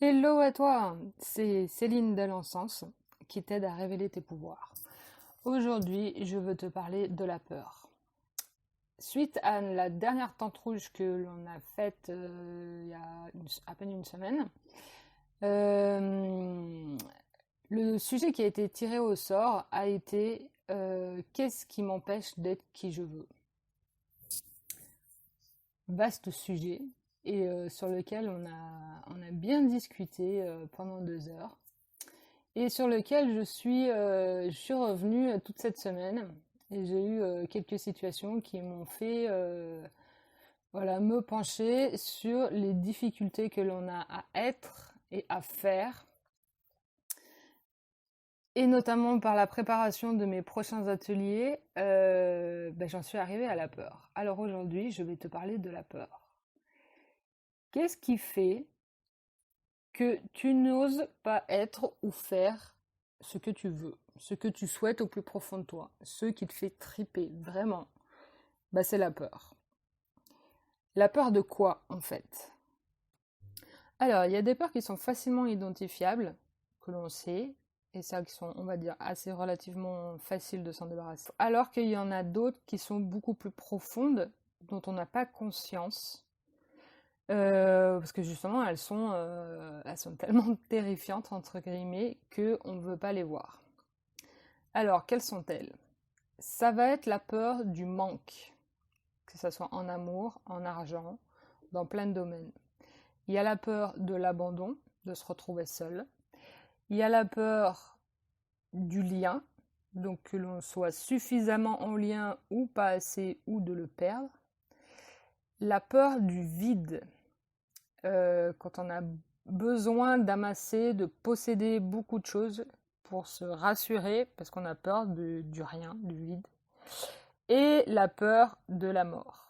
Hello à toi, c'est Céline Delansens qui t'aide à révéler tes pouvoirs. Aujourd'hui, je veux te parler de la peur. Suite à la dernière tente rouge que l'on a faite il y a à peine une semaine, euh, le sujet qui a été tiré au sort a été qu'est-ce qui m'empêche d'être qui je veux? Vaste sujet et sur lequel on a bien discuté pendant 2 heures. Et sur lequel je suis revenue toute cette semaine et j'ai eu quelques situations qui m'ont fait voilà, me pencher sur les difficultés que l'on a à être et à faire, et notamment par la préparation de mes prochains ateliers, j'en suis arrivée à la peur. Alors aujourd'hui, je vais te parler de la peur. Qu'est-ce qui fait que tu n'oses pas être ou faire ce que tu veux, ce que tu souhaites au plus profond de toi, ce qui te fait triper vraiment, c'est la peur. La peur de quoi, en fait? Alors, il y a des peurs qui sont facilement identifiables, que l'on sait, et ça qui sont, on va dire, assez relativement faciles de s'en débarrasser. Alors qu'il y en a d'autres qui sont beaucoup plus profondes, dont on n'a pas conscience, parce que justement, elles sont tellement terrifiantes, entre guillemets, qu'on ne veut pas les voir. Alors, quelles sont-elles? Ça va être la peur du manque, que ce soit en amour, en argent, dans plein de domaines. Il y a la peur de l'abandon, de se retrouver seul. Il y a la peur du lien, donc que l'on soit suffisamment en lien ou pas assez, ou de le perdre. La peur du vide, quand on a besoin d'amasser, de posséder beaucoup de choses pour se rassurer, parce qu'on a peur du rien, du vide. Et la peur de la mort,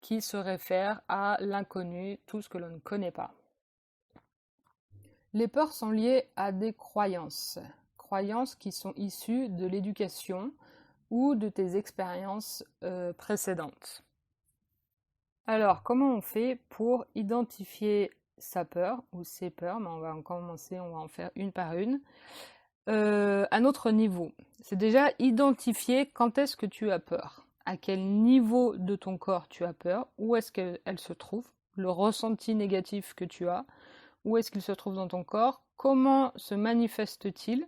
qui se réfère à l'inconnu, tout ce que l'on ne connaît pas. Les peurs sont liées à des croyances, croyances qui sont issues de l'éducation ou de tes expériences précédentes. Alors, comment on fait pour identifier sa peur ou ses peurs? On va en commencer, on va en faire une par une. À notre niveau, c'est déjà identifier quand est-ce que tu as peur, à quel niveau de ton corps tu as peur, où est-ce qu'elle se trouve, le ressenti négatif que tu as, où est-ce qu'il se trouve dans ton corps, comment se manifeste-t-il,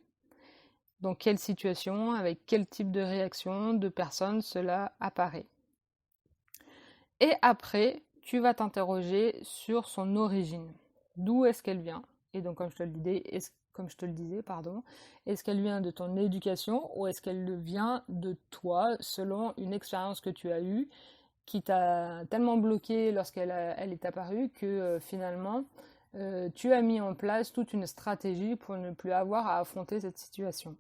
dans quelle situation, avec quel type de réaction, de personne cela apparaît. Et après, tu vas t'interroger sur son origine. D'où est-ce qu'elle vient? Et donc, comme je te le disais, est-ce qu'elle vient de ton éducation ou est-ce qu'elle vient de toi selon une expérience que tu as eue qui t'a tellement bloqué elle est apparue que finalement, tu as mis en place toute une stratégie pour ne plus avoir à affronter cette situation.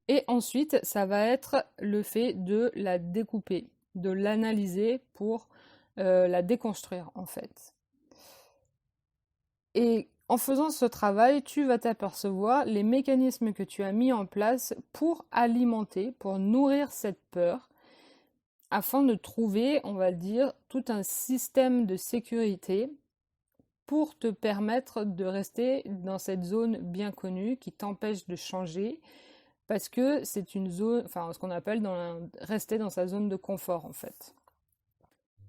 Et ensuite, ça va être le fait de la découper, de l'analyser pour la déconstruire en fait. Et en faisant ce travail, tu vas t'apercevoir les mécanismes que tu as mis en place pour alimenter, pour nourrir cette peur, afin de trouver, on va dire, tout un système de sécurité pour te permettre de rester dans cette zone bien connue qui t'empêche de changer, parce que c'est une zone, enfin ce qu'on appelle rester dans sa zone de confort en fait.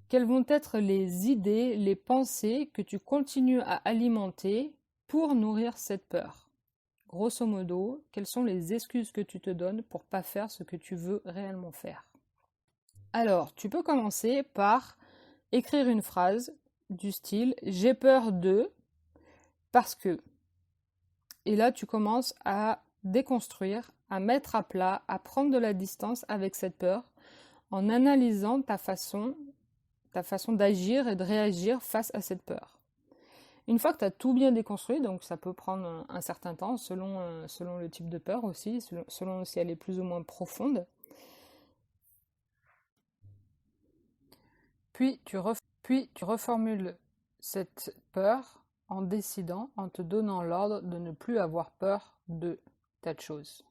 Quelles vont être les idées, les pensées que tu continues à alimenter pour nourrir cette peur? Grosso modo, quelles sont les excuses que tu te donnes pour pas faire ce que tu veux réellement faire? Alors, tu peux commencer par écrire une phrase du style j'ai peur de parce que. Et là, tu commences à déconstruire, à mettre à plat, à prendre de la distance avec cette peur en analysant ta façon d'agir et de réagir face à cette peur. Une fois que tu as tout bien déconstruit, donc ça peut prendre un certain temps selon le type de peur aussi, selon si elle est plus ou moins profonde, puis tu reformules cette peur en décidant, en te donnant l'ordre de ne plus avoir peur de telle chose.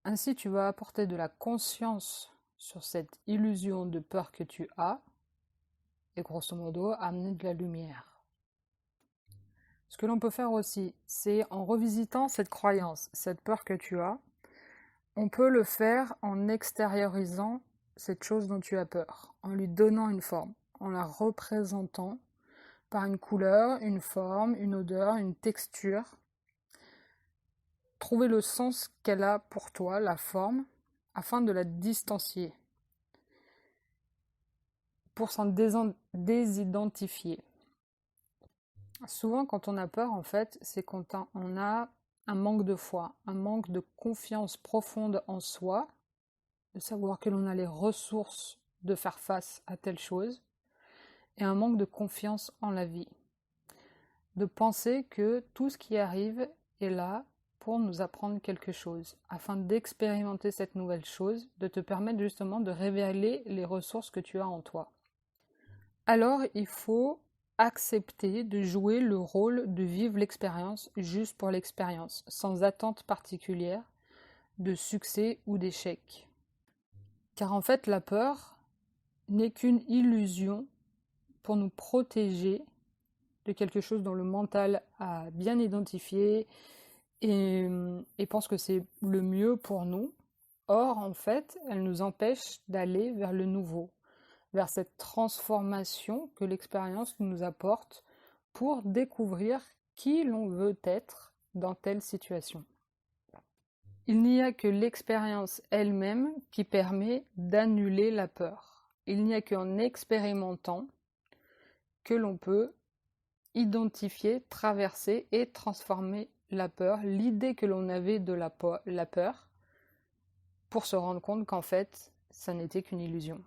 Ainsi, tu vas apporter de la conscience sur cette illusion de peur que tu as et grosso modo amener de la lumière. Ce que l'on peut faire aussi, c'est en revisitant cette croyance, cette peur que tu as, on peut le faire en extériorisant cette chose dont tu as peur, en lui donnant une forme, en la représentant par une couleur, une forme, une odeur, une texture. Trouver le sens qu'elle a pour toi, la forme, afin de la distancier, pour s'en désidentifier. Souvent, quand on a peur, en fait, c'est quand on a un manque de foi, un manque de confiance profonde en soi, de savoir que l'on a les ressources de faire face à telle chose, et un manque de confiance en la vie. De penser que tout ce qui arrive est là pour nous apprendre quelque chose, afin d'expérimenter cette nouvelle chose, de te permettre justement de révéler les ressources que tu as en toi. Alors, il faut accepter de jouer le rôle de vivre l'expérience juste pour l'expérience, sans attente particulière de succès ou d'échec. Car en fait, la peur n'est qu'une illusion pour nous protéger de quelque chose dont le mental a bien identifié et pense que c'est le mieux pour nous. Or, en fait, elle nous empêche d'aller vers le nouveau, vers cette transformation que l'expérience nous apporte pour découvrir qui l'on veut être dans telle situation. Il n'y a que l'expérience elle-même qui permet d'annuler la peur. Il n'y a qu'en expérimentant que l'on peut identifier, traverser et transformer la peur, l'idée que l'on avait de la peur, pour se rendre compte qu'en fait, ça n'était qu'une illusion.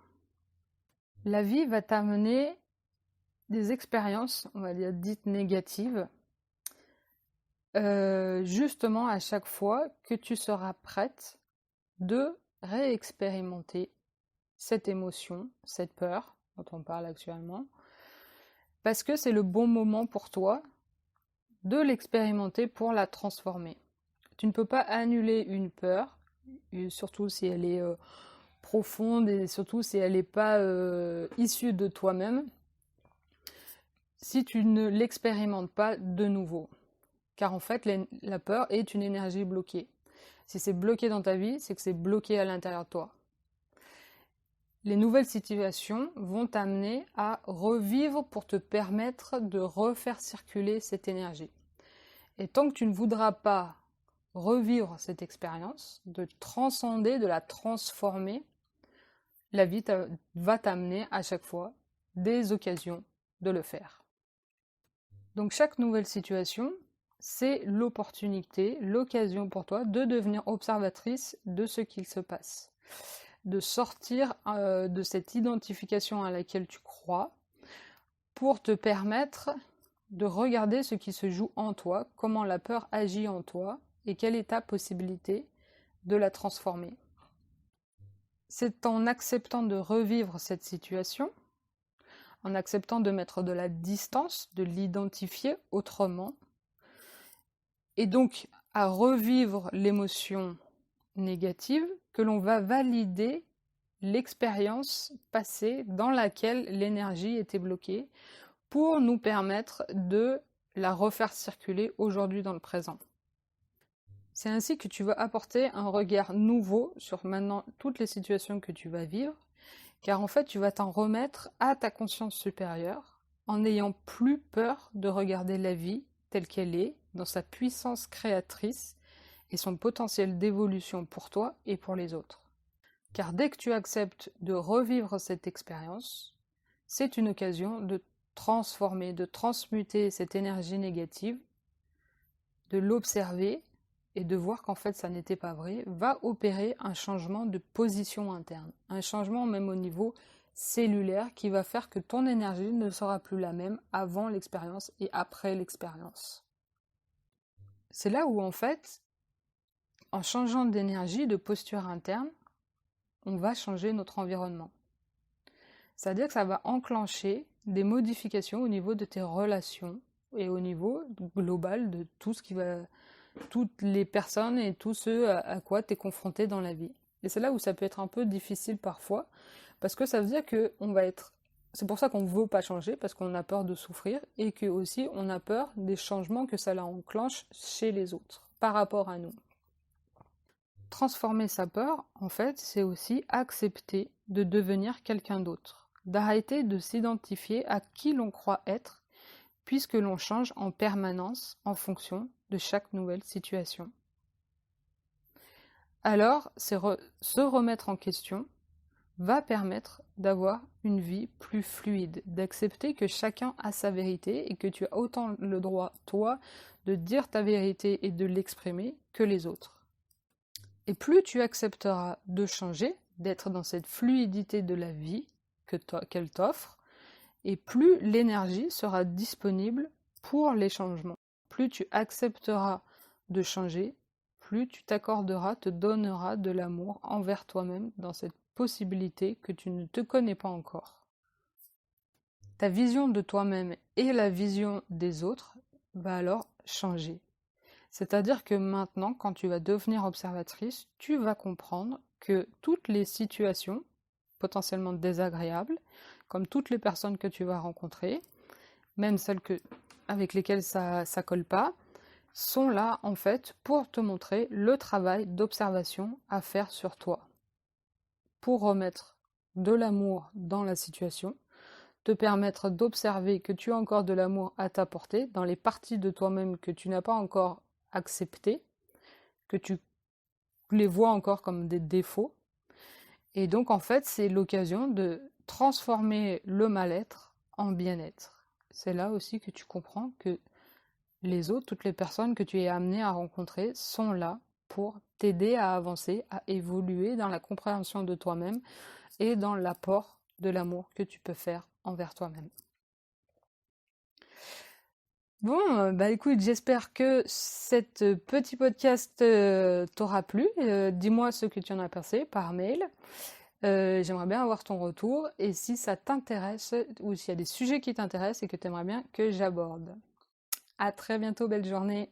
La vie va t'amener des expériences, on va dire, dites négatives, justement à chaque fois que tu seras prête de réexpérimenter cette émotion, cette peur dont on parle actuellement, parce que c'est le bon moment pour toi de l'expérimenter pour la transformer. Tu ne peux pas annuler une peur, surtout si elle est profonde et surtout si elle n'est pas issue de toi-même, si tu ne l'expérimentes pas de nouveau. Car en fait, la peur est une énergie bloquée. Si c'est bloqué dans ta vie, c'est que c'est bloqué à l'intérieur de toi. Les nouvelles situations vont t'amener à revivre pour te permettre de refaire circuler cette énergie. Et tant que tu ne voudras pas revivre cette expérience, de transcender, de la transformer, la vie va t'amener à chaque fois des occasions de le faire. Donc chaque nouvelle situation, c'est l'opportunité, l'occasion pour toi de devenir observatrice de ce qu'il se passe, de sortir de cette identification à laquelle tu crois pour te permettre de regarder ce qui se joue en toi, comment la peur agit en toi et quelle est ta possibilité de la transformer. C'est en acceptant de revivre cette situation, en acceptant de mettre de la distance, de l'identifier autrement, et donc à revivre l'émotion négative, que l'on va valider l'expérience passée dans laquelle l'énergie était bloquée pour nous permettre de la refaire circuler aujourd'hui dans le présent. C'est ainsi que tu vas apporter un regard nouveau sur maintenant toutes les situations que tu vas vivre, car en fait tu vas t'en remettre à ta conscience supérieure en n'ayant plus peur de regarder la vie telle qu'elle est, dans sa puissance créatrice et son potentiel d'évolution pour toi et pour les autres. Car dès que tu acceptes de revivre cette expérience, c'est une occasion de transformer, de transmuter cette énergie négative, de l'observer et de voir qu'en fait ça n'était pas vrai, va opérer un changement de position interne, un changement même au niveau cellulaire qui va faire que ton énergie ne sera plus la même avant l'expérience et après l'expérience. C'est là où en fait, en changeant d'énergie, de posture interne, on va changer notre environnement. C'est-à-dire que ça va enclencher des modifications au niveau de tes relations et au niveau global de tout ce qui va, toutes les personnes et tous ceux à quoi tu es confronté dans la vie. Et c'est là où ça peut être un peu difficile parfois, parce que ça veut dire qu'on va être c'est pour ça qu'on veut pas changer, parce qu'on a peur de souffrir, et que aussi on a peur des changements que ça enclenche chez les autres, par rapport à nous. Transformer sa peur, en fait, c'est aussi accepter de devenir quelqu'un d'autre, d'arrêter de s'identifier à qui l'on croit être, puisque l'on change en permanence en fonction de chaque nouvelle situation. Alors, se remettre en question va permettre d'avoir une vie plus fluide, d'accepter que chacun a sa vérité et que tu as autant le droit, toi, de dire ta vérité et de l'exprimer que les autres. Et plus tu accepteras de changer, d'être dans cette fluidité de la vie qu'elle t'offre, et plus l'énergie sera disponible pour les changements. Plus tu accepteras de changer, plus tu t'accorderas, te donneras de l'amour envers toi-même dans cette possibilité que tu ne te connais pas encore. Ta vision de toi-même et la vision des autres va alors changer. C'est-à-dire que maintenant, quand tu vas devenir observatrice, tu vas comprendre que toutes les situations potentiellement désagréables, comme toutes les personnes que tu vas rencontrer, même celles avec lesquelles ça ne colle pas, sont là en fait pour te montrer le travail d'observation à faire sur toi. Pour remettre de l'amour dans la situation, te permettre d'observer que tu as encore de l'amour à t'apporter dans les parties de toi-même que tu n'as pas encore acceptées, que tu les vois encore comme des défauts. Et donc en fait, c'est l'occasion de transformer le mal-être en bien-être. C'est là aussi que tu comprends que les autres, toutes les personnes que tu es amené à rencontrer sont là pour t'aider à avancer, à évoluer dans la compréhension de toi-même et dans l'apport de l'amour que tu peux faire envers toi-même. Bon, bah écoute, j'espère que cette petit podcast t'aura plu. Dis-moi ce que tu en as pensé par mail. J'aimerais bien avoir ton retour et si ça t'intéresse ou s'il y a des sujets qui t'intéressent et que tu aimerais bien que j'aborde. À très bientôt, belle journée.